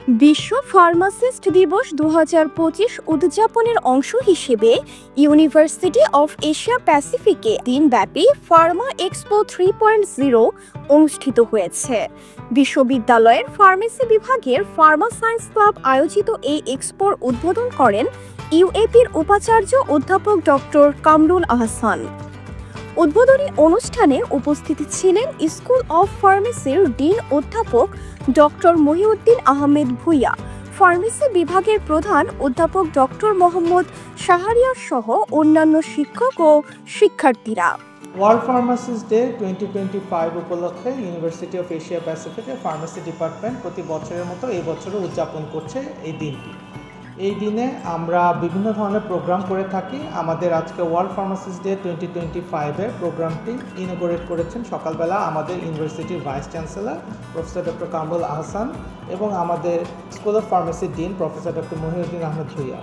বিশ্ব ফার্মাসিস্ট দিবস ২০২৫ উদযাপনের অংশ হিসেবে ইউনিভার্সিটি অফ এশিয়া প্যাসিফিকে দিনব্যাপী ফার্মা এক্সপো 3.0 অনুষ্ঠিত হয়েছে। বিশ্ববিদ্যালয়ের ফার্মেসি বিভাগের ফার্মা সায়েন্স ক্লাব আয়োজিত এই এক্সপোর উদ্বোধন করেন ইউএপির উপাচার্য অধ্যাপক ডক্টর কামরুল আহসান। উদ্বোধনী অনুষ্ঠানে উপস্থিত ছিলেন স্কুল অব ফার্মেসির ডিন অধ্যাপক ডক্টর মহিউদ্দিন আহমেদ ভূঁইয়া, ফার্মেসি বিভাগের প্রধান অধ্যাপক ডক্টর মোহাম্মদ শাহরিয়ার সহ অন্যান্য শিক্ষক ও শিক্ষার্থীরা। ওয়ার্ল্ড ফার্মাসিস্ট ডে 2025 উপলক্ষে ইউনিভার্সিটি অফ এশিয়া প্যাসিফিকের ফার্মেসি ডিপার্টমেন্ট প্রতি বছরের মতো এই বছরও উদযাপন করছে এই দিনটি। এই দিনে আমরা বিভিন্ন ধরনের প্রোগ্রাম করে থাকি। আমাদের আজকে ওয়ার্ল্ড ফার্মাসিস্ট ডে 2025-এর প্রোগ্রামটি ইনোগ্রেট করেছেন সকালবেলা আমাদের ইউনিভার্সিটির vice chancellor professor doctor Kamrul Ahsan এবং আমাদের স্কুল অফ ফার্মেসির dean professor doctor Mohiuddin Ahmed Bhuiyan.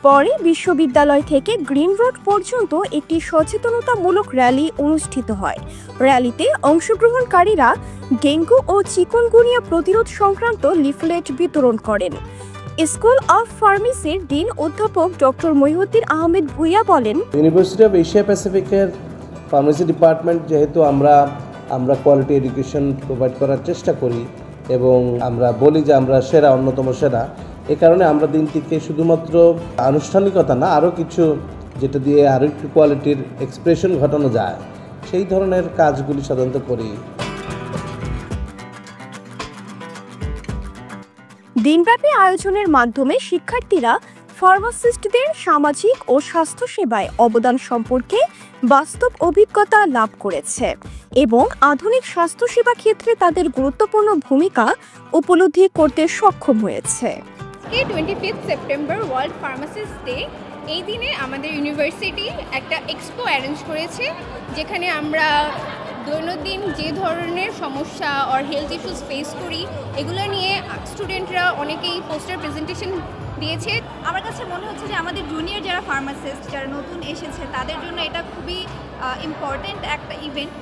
পরে বিশ্ববিদ্যালয় থেকে গ্রিন রোড পর্যন্ত একটি সচেতনতামূলক র্যালি অনুষ্ঠিত হয়। র্যালিতে অংশগ্রহণকারীরা ডেঙ্গু ও চিকুনগুনিয়া প্রতিরোধ সংক্রান্ত লিফলেট বিতরণ করেন। স্কুল অব ফার্মেসির ডিন অধ্যাপক ডক্টর মহিউদ্দিন আহমেদ ভূঁইয়া বলেন, ইউনিভার্সিটি অফ এশিয়া প্যাসিফিকের ফার্মেসি ডিপার্টমেন্ট যেহেতু আমরা কোয়ালিটি এডুকেশন প্রোভাইড করার চেষ্টা করি এবং আমরা বলি যে আমরা সেরা, অন্যতম সেরা, এ কারণে আমরা দিনটিকে শুধুমাত্র আনুষ্ঠানিকতা না, আরও কিছু যেটা দিয়ে আরও একটু কোয়ালিটির এক্সপ্রেশন ঘটানো যায় সেই ধরনের কাজগুলি সাধারণত করি। দিনব্যাপী আয়োজনের মাধ্যমে শিক্ষার্থীরা ফার্মাসিস্টদের সামাজিক ও স্বাস্থ্যসেবায় অবদান সম্পর্কে বাস্তব অভিজ্ঞতা লাভ করেছে এবং আধুনিক স্বাস্থ্যসেবা ক্ষেত্রে তাদের গুরুত্বপূর্ণ ভূমিকা উপলব্ধি করতে সক্ষম হয়েছে। 25 সেপ্টেম্বর ওয়ার্ল্ড ফার্মাসিস্ট ডে। এই দিনে আমাদের ইউনিভার্সিটি একটা এক্সপো অ্যারেঞ্জ করেছে, যেখানে আমরা দৈনন্দিন যে ধরনের সমস্যা আর হেলথ ইস্যুস ফেস করি এগুলো নিয়ে স্টুডেন্টরা অনেকেই পোস্টার প্রেজেন্টেশন দিয়েছে। আমার কাছে মনে হচ্ছে যে আমাদের জুনিয়র যারা ফার্মাসিস্ট, যারা নতুন এসেছে, তাদের জন্য এটা খুবই ইম্পর্টেন্ট একটা ইভেন্ট।